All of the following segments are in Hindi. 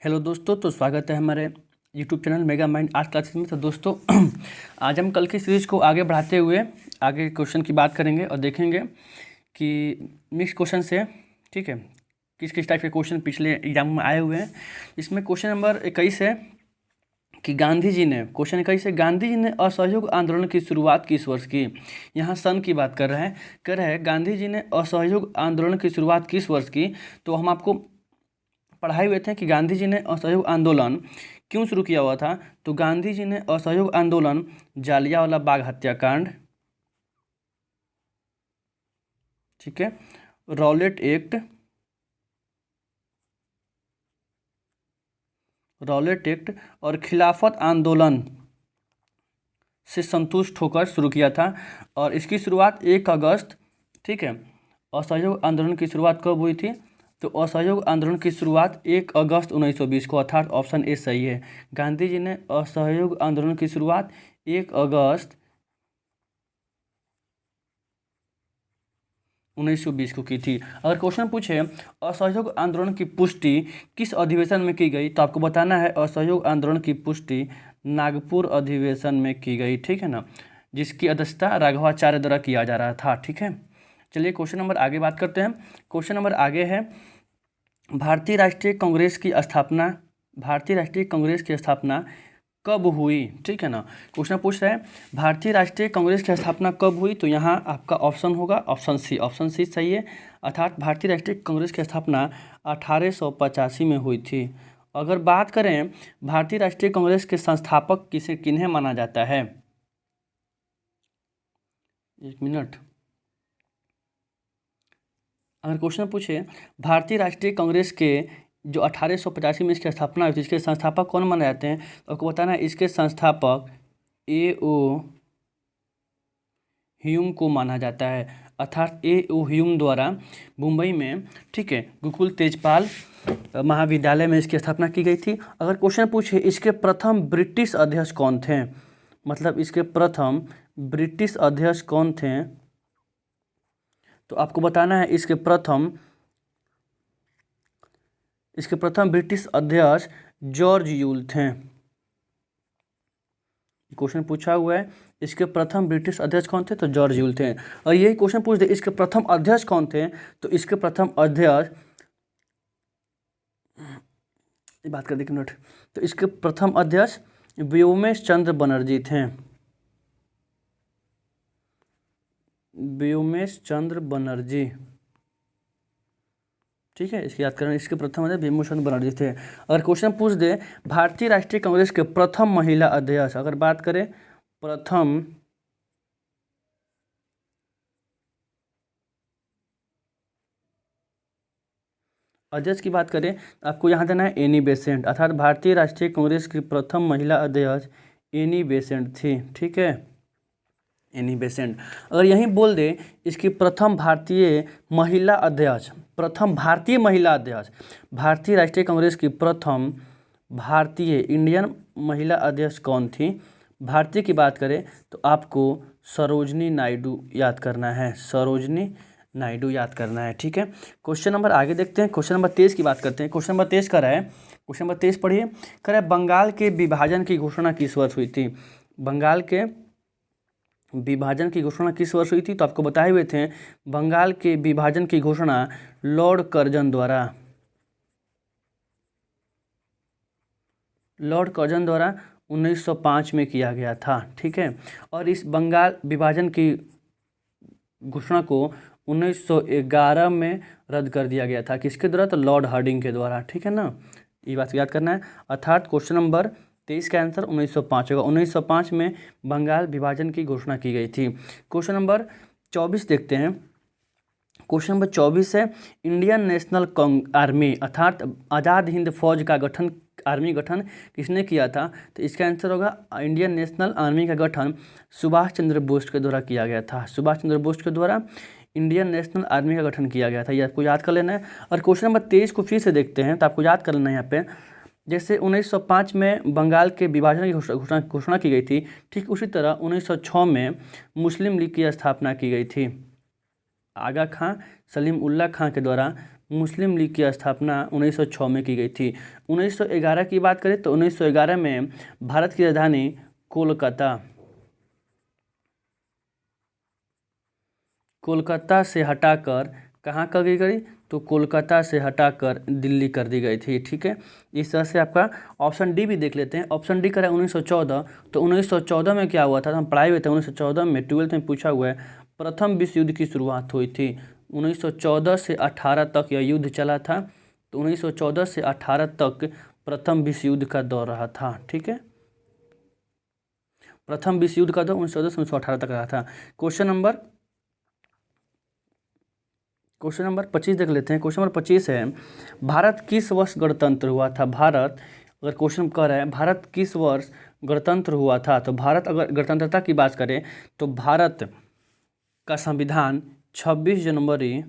हेलो दोस्तों, तो स्वागत है हमारे YouTube channel mega mind art classes में। तो दोस्तों आज हम कल की सीरीज़ को आगे बढ़ाते हुए आगे क्वेश्चन की बात करेंगे और देखेंगे कि मिक्स क्वेश्चन से, ठीक है, किस किस टाइप के क्वेश्चन पिछले एग्जाम में आए हुए हैं। इसमें क्वेश्चन नंबर 21 है कि गांधी जी ने, क्वेश्चन 21 है, गांधी जी ने असहयोग आंदोलन की शुरुआत किस वर्ष की। यहाँ सन की बात कर रहे हैं, कह रहे हैं गांधी जी ने असहयोग आंदोलन की शुरुआत किस वर्ष की। तो हम आपको पढ़ाए हुए थे कि गांधी जी ने असहयोग आंदोलन क्यों शुरू किया हुआ था। तो गांधी जी ने असहयोग आंदोलन जालियांवाला बाग हत्याकांड, ठीक है, रॉलेट एक्ट और खिलाफत आंदोलन से संतुष्ट होकर शुरू किया था। और इसकी शुरुआत 1 अगस्त, ठीक है, असहयोग आंदोलन की शुरुआत कब हुई थी। तो असहयोग आंदोलन की शुरुआत 1 अगस्त 1920 को, अर्थात ऑप्शन ए सही है। गांधी जी ने असहयोग आंदोलन की शुरुआत 1 अगस्त 1920 को की थी। अगर क्वेश्चन पूछे असहयोग आंदोलन की पुष्टि किस अधिवेशन में की गई, तो आपको बताना है असहयोग आंदोलन की पुष्टि नागपुर अधिवेशन में की गई, ठीक है ना, जिसकी अध्यक्षता राघवाचार्य द्वारा किया जा रहा था, ठीक है। चलिए क्वेश्चन नंबर आगे बात करते हैं। क्वेश्चन नंबर आगे है, भारतीय राष्ट्रीय कांग्रेस की स्थापना कब हुई, ठीक है ना। क्वेश्चन पूछ रहे हैं भारतीय राष्ट्रीय कांग्रेस की स्थापना कब हुई। तो यहाँ आपका ऑप्शन होगा ऑप्शन सी सही है। अर्थात भारतीय राष्ट्रीय कांग्रेस की स्थापना 1885 में हुई थी। अगर बात करें भारतीय राष्ट्रीय कांग्रेस के संस्थापक किन्हें माना जाता है, एक मिनट। अगर क्वेश्चन पूछे भारतीय राष्ट्रीय कांग्रेस के जो 1885 में इसकी स्थापना हुई थी, इसके संस्थापक कौन माने जाते हैं, तो आपको बताना है इसके संस्थापक A.O. ह्यूम को माना जाता है। अर्थात A.O. ह्यूम द्वारा मुंबई में, ठीक है, गोकुल तेजपाल महाविद्यालय में इसकी स्थापना की गई थी। अगर क्वेश्चन पूछे इसके प्रथम ब्रिटिश अध्यक्ष कौन थे, मतलब इसके प्रथम ब्रिटिश अध्यक्ष कौन थे, तो आपको बताना है इसके प्रथम ब्रिटिश अध्यक्ष जॉर्ज यूल थे। क्वेश्चन पूछा हुआ है इसके प्रथम ब्रिटिश अध्यक्ष कौन थे, तो जॉर्ज यूल थे। और यही क्वेश्चन पूछ दे इसके प्रथम अध्यक्ष कौन थे, तो इसके प्रथम अध्यक्ष, बात कर देखिए नोट, तो इसके प्रथम अध्यक्ष व्योमेश चंद्र बनर्जी थे। व्योमेश चंद्र बनर्जी, ठीक है, इसकी याद करें, इसके प्रथम अध्यक्ष व्योमेश चंद्र बनर्जी थे। अगर क्वेश्चन पूछ दे भारतीय राष्ट्रीय कांग्रेस के प्रथम महिला अध्यक्ष, अगर बात करें प्रथम अध्यक्ष की बात करें, आपको यहाँ देना है एनी बेसेंट। अर्थात भारतीय राष्ट्रीय कांग्रेस की प्रथम महिला अध्यक्ष एनी बेसेंट थी, ठीक है, एनी बेसेंट। अगर यहीं बोल दे इसकी प्रथम भारतीय महिला अध्यक्ष, भारतीय राष्ट्रीय कांग्रेस की प्रथम भारतीय इंडियन महिला अध्यक्ष कौन थी, भारतीय की बात करें तो आपको सरोजनी नायडू याद करना है, ठीक है। क्वेश्चन नंबर आगे देखते हैं। क्वेश्चन नंबर 23 की बात करते हैं। क्वेश्चन नंबर 23 कर रहा है, क्वेश्चन नंबर 23 पढ़िए। कह रहा है बंगाल के विभाजन की घोषणा किस वर्ष हुई थी। बंगाल के विभाजन की घोषणा किस वर्ष हुई थी, तो आपको बताए हुए थे बंगाल के विभाजन की घोषणा लॉर्ड कर्जन द्वारा 1905 में किया गया था, ठीक है। और इस बंगाल विभाजन की घोषणा को 1911 में रद्द कर दिया गया था। किसके द्वारा, तो लॉर्ड हार्डिंग के द्वारा, ठीक है ना, ये बात याद करना है। अर्थात क्वेश्चन नंबर 23 का आंसर 1905 होगा। 1905 में बंगाल विभाजन की घोषणा की गई थी। क्वेश्चन नंबर 24 देखते हैं। क्वेश्चन नंबर 24 है इंडियन नेशनल आर्मी अर्थात आज़ाद हिंद फौज का आर्मी गठन किसने किया था, तो इसका आंसर होगा इंडियन नेशनल आर्मी का गठन सुभाष चंद्र बोस के द्वारा किया गया था। सुभाष चंद्र बोस के द्वारा इंडियन नेशनल आर्मी का गठन किया गया था, ये आपको याद कर लेना है। और क्वेश्चन नंबर 23 को फिर से देखते हैं, तो आपको याद कर लेना है यहाँ पे, जैसे 1905 में बंगाल के विभाजन की घोषणा की गई थी, ठीक उसी तरह 1906 में मुस्लिम लीग की स्थापना की गई थी। आगा खां सलीम उल्लाह खां के द्वारा मुस्लिम लीग की स्थापना 1906 में की गई थी। 1911 की बात करें तो 1911 में भारत की राजधानी कोलकाता से हटाकर कहाँ कर दी गई, तो कोलकाता से हटाकर दिल्ली कर दी गई थी। ठीक है, इस तरह से आपका ऑप्शन डी भी देख लेते हैं। ऑप्शन डी करें 1914, तो 1914 में क्या हुआ था, तो हम पढ़ाए हुए थे 1914 में, 12th में पूछा हुआ है। प्रथम विश्व युद्ध की शुरुआत हुई थी 1914 से 18 तक यह युद्ध चला था। तो 1914 से 18 तक प्रथम विश्व युद्ध का दौर रहा था। ठीक है, प्रथम विश्व युद्ध का दौर 1914 से 1918 तक रहा था। क्वेश्चन नंबर 25 देख लेते हैं। क्वेश्चन नंबर 25 है, भारत किस वर्ष गणतंत्र हुआ था। भारत, अगर क्वेश्चन कर रहा है भारत किस वर्ष गणतंत्र हुआ था, तो भारत अगर गणतंत्रता की बात करें तो भारत का संविधान 26 जनवरी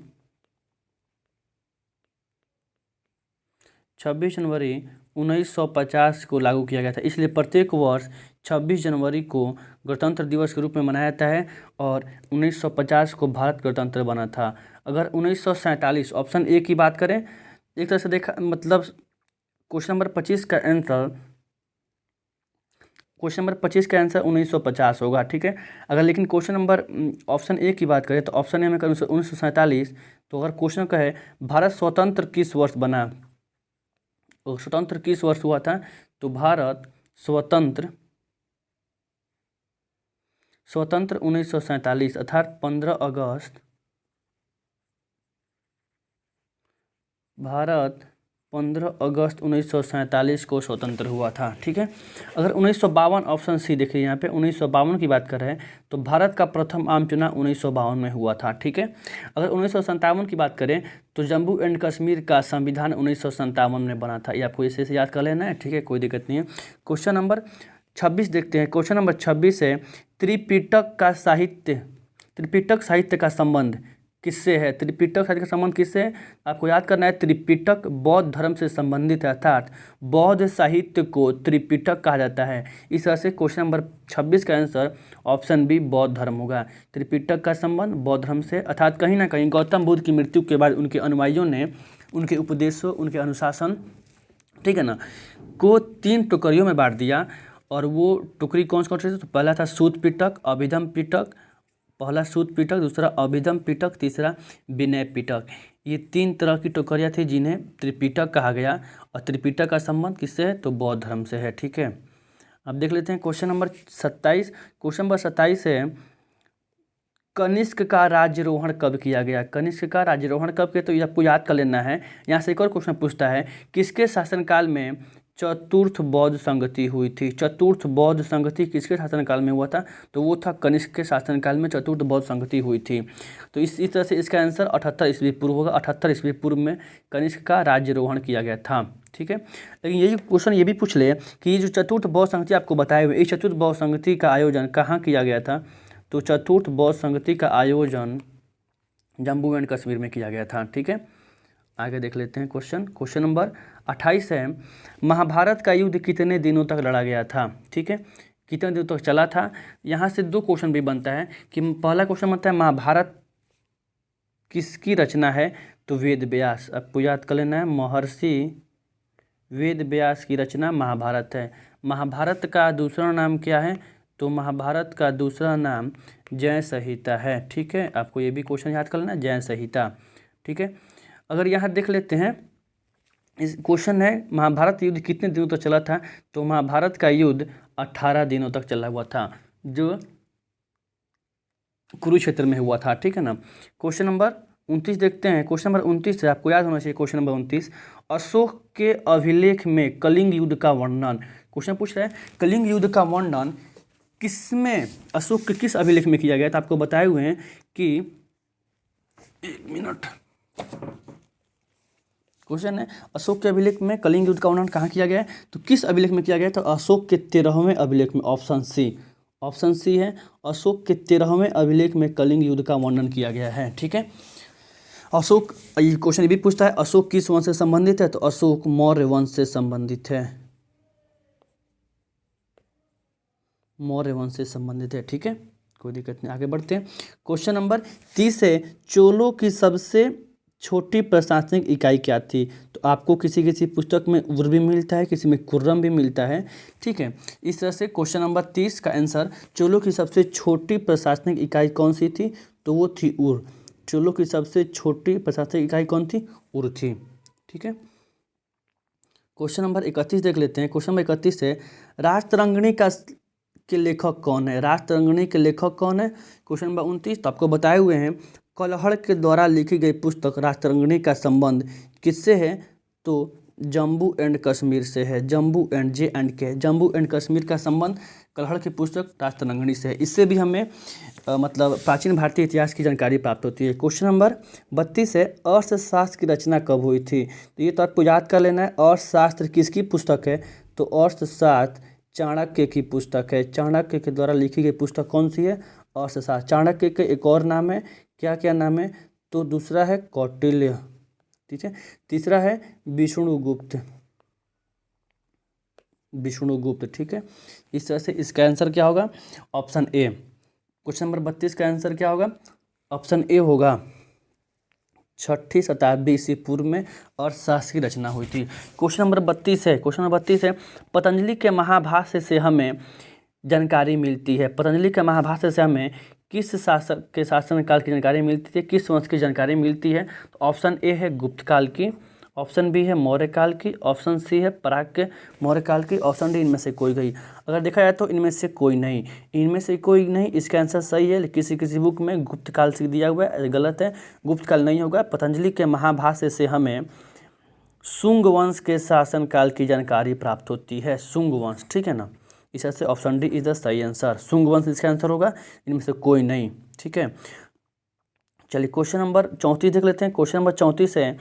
1950 को लागू किया गया था। इसलिए प्रत्येक वर्ष 26 जनवरी को गणतंत्र दिवस के रूप में मनाया जाता है और 1950 को भारत गणतंत्र बना था। अगर 1947 ऑप्शन ए की बात करें, एक तरह से देखा मतलब क्वेश्चन नंबर 25 का आंसर 1950 होगा। ठीक है, अगर लेकिन क्वेश्चन नंबर ऑप्शन ए की बात करें तो ऑप्शन ए में करें 1947, तो अगर क्वेश्चन का है भारत स्वतंत्र किस वर्ष बना, तो स्वतंत्र किस वर्ष हुआ था, तो भारत स्वतंत्र 1947 अर्थात 15 अगस्त, भारत 15 अगस्त 1947 को स्वतंत्र हुआ था। ठीक है, अगर 1952 ऑप्शन सी देखिए यहाँ पे 1952 की बात कर रहे हैं तो भारत का प्रथम आम चुनाव 1952 में हुआ था। ठीक है, अगर 1957 की बात करें तो जम्मू एंड कश्मीर का संविधान 1957 में बना था। ये आपको इसे याद कर लेना है। ठीक है, कोई दिक्कत नहीं है। क्वेश्चन नंबर 26 देखते हैं। क्वेश्चन नंबर 26 है, त्रिपिटक साहित्य का संबंध किससे है। त्रिपिटक साहित्य का संबंध किससे है, आपको याद करना है। त्रिपिटक बौद्ध धर्म से संबंधित है, अर्थात बौद्ध साहित्य को त्रिपिटक कहा जाता है। इस तरह से क्वेश्चन नंबर 26 का आंसर ऑप्शन बी बौद्ध धर्म होगा। त्रिपिटक का संबंध बौद्ध धर्म से, अर्थात कहीं ना कहीं गौतम बुद्ध की मृत्यु के बाद उनके अनुयायियों ने उनके उपदेशों, उनके अनुशासन, ठीक है ना, को 3 टुकड़ियों में बांट दिया। और वो टुकड़ी कौन सी थी, तो पहला था सूत पिटक, अभिधम पिटक, पहला सूत पिटक, दूसरा अभिधम पिटक, तीसरा विनय पिटक। ये 3 तरह की टुकड़ियाँ थी जिन्हें त्रिपिटक कहा गया। और त्रिपिटक का संबंध किससे है, तो बौद्ध धर्म से है। ठीक है, अब देख लेते हैं क्वेश्चन नंबर 27। क्वेश्चन नंबर 27 है, कनिष्क का राज्यारोहण कब किया गया। कनिष्क का राज्यारोहण कब किया, तो ये आपको याद कर लेना है। यहाँ से एक और क्वेश्चन पूछता है, किसके शासनकाल में चतुर्थ बौद्ध संगति हुई थी। चतुर्थ बौद्ध संगति किसके शासनकाल में हुआ था, तो वो था कनिष्क के शासनकाल में चतुर्थ बौद्ध संगति हुई थी। तो इस तरह से इसका आंसर 78 ईस्वी पूर्व होगा। 78 ईस्वी पूर्व में कनिष्क का राज्यारोहण किया गया था। ठीक है, लेकिन ये क्वेश्चन ये भी पूछ ले कि ये जो चतुर्थ बौद्ध संगति आपको बताए हुए, इस चतुर्थ बौद्ध संगति का आयोजन कहाँ किया गया था, तो चतुर्थ बौद्ध संगति का आयोजन जम्मू एंड कश्मीर में किया गया था। ठीक है, आगे देख लेते हैं क्वेश्चन नंबर 28 है, महाभारत का युद्ध कितने दिनों तक लड़ा गया था। ठीक है, कितने दिनों तक चला था। यहाँ से 2 क्वेश्चन भी बनता है कि पहला क्वेश्चन बनता है महाभारत किसकी रचना है, तो वेद व्यास, आपको याद कर लेना है, महर्षि वेद व्यास की रचना महाभारत है। महाभारत का दूसरा नाम क्या है, तो महाभारत का दूसरा नाम जय संहिता है। ठीक है, आपको ये भी क्वेश्चन याद कर लेना, जय संहिता। ठीक है, अगर यहाँ देख लेते हैं, इस क्वेश्चन है महाभारत युद्ध कितने दिनों तक चला था, तो महाभारत का युद्ध 18 दिनों तक चला हुआ था, जो कुरुक्षेत्र में हुआ था। ठीक है ना, क्वेश्चन नंबर 29 देखते हैं। क्वेश्चन नंबर 29 से आपको याद होना चाहिए। क्वेश्चन नंबर 29, अशोक के अभिलेख में कलिंग युद्ध का वर्णन। क्वेश्चन पूछ रहा है कलिंग युद्ध का वर्णन किसमें, अशोक के किस अभिलेख में किया गया, तो आपको बताए हुए हैं कि 1 मिनट, क्वेश्चन है अशोक के अभिलेख में कलिंग युद्ध का वर्णन कहाँ किया गया है, तो किस अभिलेख में किया गया है, तो अशोक के 13वें अभिलेख में। ऑप्शन सी है, अशोक के 13वें अभिलेख में कलिंग युद्ध का वर्णन किया गया है। ठीक है, अशोक, ये क्वेश्चन ये भी पूछता है अशोक किस वंश से संबंधित है, तो अशोक मौर्य वंश से संबंधित है, मौर्य वंश से संबंधित है। ठीक है, कोई दिक्कत नहीं, आगे बढ़ते हैं। क्वेश्चन नंबर 30 है, चोलों की सबसे छोटी प्रशासनिक इकाई क्या थी? तो आपको किसी किसी पुस्तक में उर भी मिलता है, किसी में कुर्रम भी मिलता है, ठीक है। इस तरह से क्वेश्चन नंबर 30 का आंसर, चोलों की सबसे छोटी प्रशासनिक इकाई कौन सी थी? तो वो थी उर। चोलों की सबसे छोटी प्रशासनिक इकाई कौन थी? उर थी, ठीक है। क्वेश्चन नंबर 31 देख लेते हैं। क्वेश्चन नंबर 31 है, राजतरंगिणी के लेखक कौन है? राजतरंगिणी के लेखक कौन है? क्वेश्चन नंबर 29 तो आपको बताए हुए हैं, कलहड़ के द्वारा लिखी गई पुस्तक राजतरंगिणी का संबंध किससे है? तो जम्मू एंड कश्मीर से है। Jammu and J&K, Jammu and Kashmir का संबंध कलहड़ की पुस्तक राजतरंगिणी से है। इससे भी हमें मतलब प्राचीन भारतीय इतिहास की जानकारी प्राप्त होती है। क्वेश्चन नंबर 32 है, अर्थशास्त्र की रचना कब हुई थी? तो ये तो आपको याद कर लेना है। अर्थशास्त्र किसकी पुस्तक है? तो अर्थशास्त्र चाणक्य की पुस्तक है। चाणक्य के द्वारा लिखी गई पुस्तक कौन सी है? अर्थशास्त्र। चाणक्य के एक और नाम है, क्या क्या नाम है? तो दूसरा है कौटिल्य, ठीक है। तीसरा है विष्णुगुप्त, विष्णुगुप्त, ठीक है। इस तरह से इसका आंसर क्या होगा? Option A. क्वेश्चन नंबर 32 का आंसर क्या होगा? ऑप्शन ए होगा। 6ठी शताब्दी ईसा पूर्व में अर्थशास्त्र की रचना हुई थी। क्वेश्चन नंबर 32 है। क्वेश्चन नंबर 32 है, पतंजलि के महाभाष्य से हमें जानकारी मिलती है। पतंजलि के महाभाष्य से हमें किस शासक के शासनकाल की जानकारी मिलती है? किस वंश की जानकारी मिलती है? तो ऑप्शन ए है गुप्त काल की, ऑप्शन बी है मौर्य काल की, ऑप्शन सी है प्राच्य मौर्य काल की, ऑप्शन डी इनमें से कोई गई। अगर देखा जाए तो इनमें से कोई नहीं, इनमें से कोई नहीं। इसका आंसर सही है, किसी किसी बुक में गुप्त काल से दिया हुआ है, गलत है। गुप्त काल नहीं होगा। पतंजलि के महाभाष्य से हमें शुंग वंश के शासनकाल की जानकारी प्राप्त होती है। शुंग वंश, ठीक है ना। इस तरह से ऑप्शन डी इज द सही आंसर। शुंग वंश इसका आंसर होगा, इनमें से कोई नहीं, ठीक है। चलिए क्वेश्चन नंबर 34 देख लेते हैं। क्वेश्चन नंबर 34 है,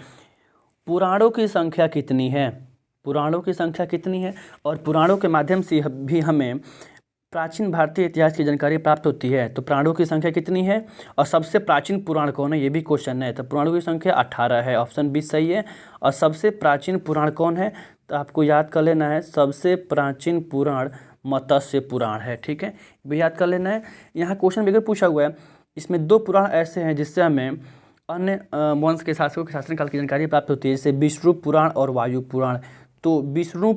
पुराणों की संख्या कितनी है? पुराणों की संख्या कितनी है? और पुराणों के माध्यम से भी हमें प्राचीन भारतीय इतिहास की जानकारी प्राप्त होती है। तो पुराणों की संख्या कितनी है और सबसे प्राचीन पुराण कौन है? ये भी क्वेश्चन है। तो पुराणों की संख्या 18 है, ऑप्शन बी सही है। और सबसे प्राचीन पुराण कौन है? तो आपको याद कर लेना है, सबसे प्राचीन पुराण मत्स्य पुराण है, ठीक है। भी याद कर लेना है। यहाँ क्वेश्चन भी पूछा हुआ है, इसमें 2 पुराण ऐसे हैं जिससे हमें अन्य वंश के शासकों के शासनकाल की जानकारी प्राप्त होती है, जैसे विष्णु पुराण और वायु पुराण। तो विष्णु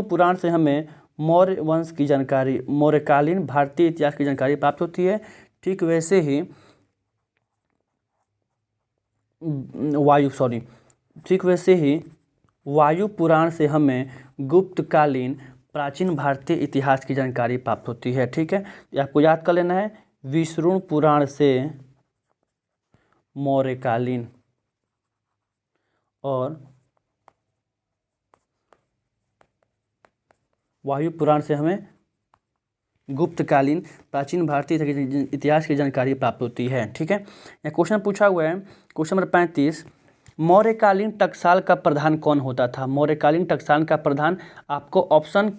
पुराण से हमें मौर्य वंश की जानकारी, मौर्यकालीन भारतीय इतिहास की जानकारी प्राप्त होती है। ठीक वैसे ही वायु पुराण से हमें गुप्तकालीन प्राचीन भारतीय इतिहास की जानकारी प्राप्त होती है, ठीक है। ये आपको याद कर लेना है। विष्णु पुराण से मौर्यकालीन और वायु पुराण से हमें गुप्तकालीन प्राचीन भारतीय इतिहास की जानकारी प्राप्त होती है, ठीक है। यह क्वेश्चन पूछा हुआ है, क्वेश्चन नंबर 35, मौर्यकालीन टकसाल का प्रधान कौन होता था? मौर्यकालीन टकसाल का प्रधान आपको ऑप्शन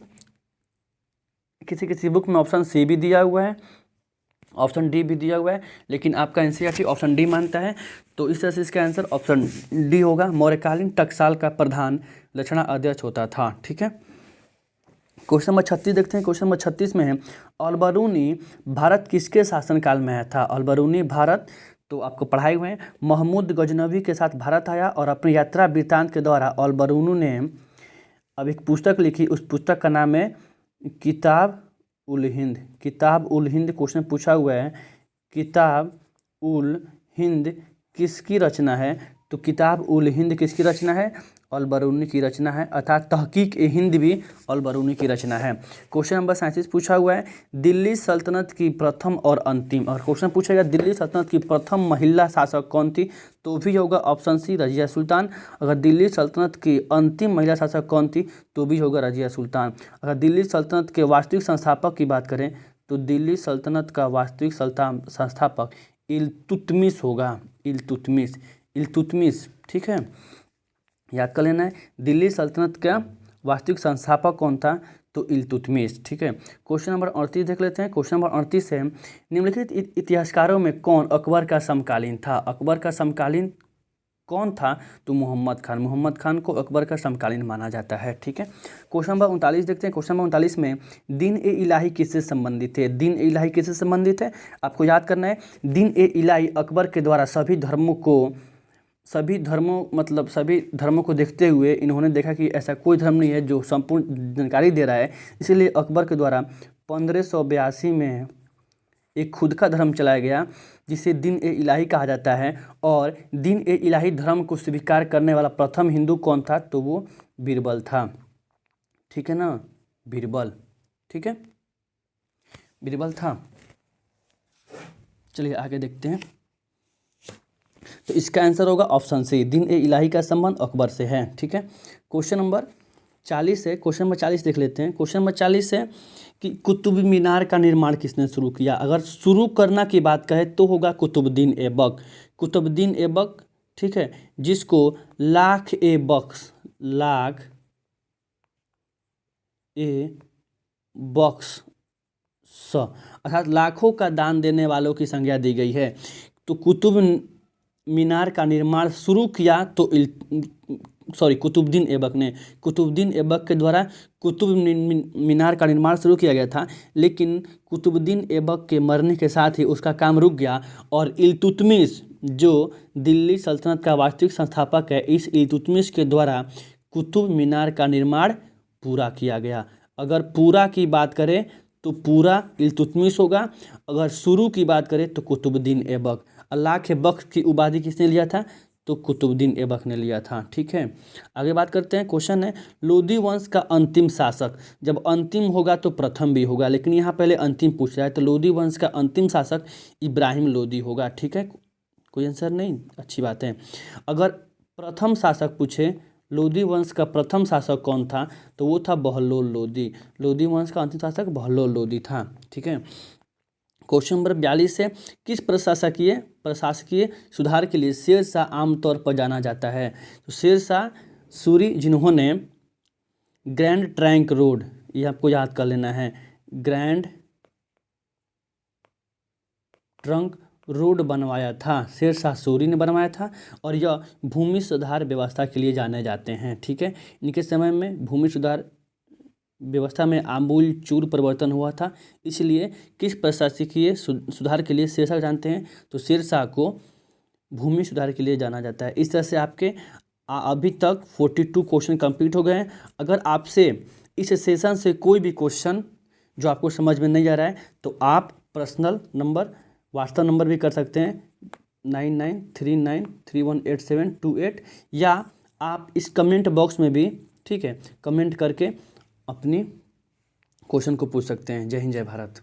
किसी किसी बुक में ऑप्शन सी भी दिया हुआ है, ऑप्शन डी भी दिया हुआ है, लेकिन आपका एनसीईआरटी ऑप्शन डी मानता है। तो इस तरह से इसका आंसर ऑप्शन डी होगा। मौर्यकालीन टकसाल का प्रधान लक्षणा अध्यक्ष होता था, ठीक है। क्वेश्चन नंबर 36 देखते हैं। क्वेश्चन नंबर 36 में है, अलबरूनी भारत किसके शासनकाल में आया था? अलबरूनी भारत तो आपको पढ़ाए हुए हैं, महमूद गजनवी के साथ भारत आया और अपनी यात्रा वृत्तांत के द्वारा अलबरूनी ने अब एक पुस्तक लिखी। उस पुस्तक का नाम है किताब उल हिंद। किताब उल हिंद क्वेश्चन पूछा हुआ है, किताब उल हिंद किसकी रचना है? तो किताब उल हिंद किसकी रचना है? अलबरूनी की रचना है, अर्थात तहकीक ए हिंद भी अलबरूनी की रचना है। क्वेश्चन नंबर 37 पूछा हुआ है, दिल्ली सल्तनत की प्रथम और अंतिम, और क्वेश्चन पूछेगा दिल्ली सल्तनत की प्रथम महिला शासक कौन थी? तो भी होगा ऑप्शन सी रजिया सुल्तान। अगर दिल्ली सल्तनत की अंतिम महिला शासक कौन थी? तो भी होगा रजिया सुल्तान। अगर दिल्ली सल्तनत के वास्तविक संस्थापक की बात करें तो दिल्ली सल्तनत का वास्तविक संस्थापक इल्तुतमिश होगा। इल्तुतमिश, ठीक है, याद कर लेना है। दिल्ली सल्तनत का वास्तविक संस्थापक कौन था? तो इल्तुतमिश, ठीक है। क्वेश्चन नंबर 38 देख लेते हैं। क्वेश्चन नंबर 38 है, निम्नलिखित इतिहासकारों में कौन अकबर का समकालीन था? अकबर का समकालीन कौन था? तो मोहम्मद खान। मोहम्मद खान को अकबर का समकालीन माना जाता है, ठीक है। क्वेश्चन नंबर 39 देखते हैं। क्वेश्चन नंबर 39 में दिन ए इलाही किससे संबंधित है? दिन ए इलाही किससे संबंधित है? आपको याद करना है, दिन ए इलाही अकबर के द्वारा सभी धर्मों को सभी धर्मों मतलब सभी धर्मों को देखते हुए इन्होंने देखा कि ऐसा कोई धर्म नहीं है जो संपूर्ण जानकारी दे रहा है, इसीलिए अकबर के द्वारा 1582 में एक खुद का धर्म चलाया गया जिसे दीन ए इलाही कहा जाता है। और दीन ए इलाही धर्म को स्वीकार करने वाला प्रथम हिंदू कौन था? तो वो बीरबल था। ठीक है ना, बीरबल। ठीक है, बीरबल था। चलिए आगे देखते हैं। तो इसका आंसर होगा ऑप्शन सी, दीन ए इलाही का संबंध अकबर से है। ठीक है, क्वेश्चन नंबर 40 है। क्वेश्चन नंबर 40 देख लेते हैं। क्वेश्चन नंबर 40 है कि कुतुब मीनार का निर्माण किसने शुरू किया? अगर शुरू करना की बात कहें तो होगा कुतुबुद्दीन ऐबक। कुतुबुद्दीन ऐबक, ठीक है, जिसको लाख ए बख्श अर्थात लाखों का दान देने वालों की संज्ञा दी गई है। तो कुतुब मीनार का निर्माण शुरू किया तो कुतुबुद्दीन ऐबक ने। कुतुबुद्दीन ऐबक के द्वारा कुतुब मीनार का निर्माण शुरू किया गया था, लेकिन कुतुबुद्दीन ऐबक के मरने के साथ ही उसका काम रुक गया और इल्तुतमिश, जो दिल्ली सल्तनत का वास्तविक संस्थापक है, इस इल्तुतमिश के द्वारा कुतुब मीनार का निर्माण पूरा किया गया। अगर पूरा की बात करें तो पूरा इल्तुतमिश होगा, अगर शुरू की बात करें तो कुतुबुद्दीन ऐबक। अल्लाह के बख्श की उपाधि किसने लिया था? तो कुतुबुद्दीन ऐबक ने लिया था। ठीक है, आगे बात करते हैं। क्वेश्चन है लोदी वंश का अंतिम शासक। जब अंतिम होगा तो प्रथम भी होगा, लेकिन यहाँ पहले अंतिम पूछ रहा है, तो लोदी वंश का अंतिम शासक इब्राहिम लोदी होगा। ठीक है, कोई आंसर नहीं, अच्छी बात है। अगर प्रथम शासक पूछे लोदी वंश का प्रथम शासक कौन था, तो वो था बहलोल लोदी। लोदी वंश का अंतिम शासक बहलोल लोदी था। ठीक है, क्वेश्चन नंबर 42 है किस प्रशासकीय सुधार के लिए शेरशाह आमतौर पर जाना जाता है? तो शेरशाह सूरी, जिन्होंने ग्रैंड ट्रंक रोड, ये आपको याद कर लेना है, ग्रैंड ट्रंक रोड बनवाया था, शेरशाह सूरी ने बनवाया था। और यह भूमि सुधार व्यवस्था के लिए जाने जाते हैं। ठीक है, इनके समय में भूमि सुधार व्यवस्था में आमूल चूर परिवर्तन हुआ था, इसलिए किस प्रशासकीय सुधार के लिए शेरशाह जानते हैं? तो शेरशाह को भूमि सुधार के लिए जाना जाता है। इस तरह से आपके अभी तक 42 क्वेश्चन कंप्लीट हो गए हैं। अगर आपसे इस सेशन से कोई भी क्वेश्चन जो आपको समझ में नहीं आ रहा है, तो आप पर्सनल नंबर, व्हाट्सएप नंबर भी कर सकते हैं 9939318728, या आप इस कमेंट बॉक्स में भी, ठीक है, कमेंट करके अपनी क्वेश्चन को पूछ सकते हैं। जय हिंद, जय भारत।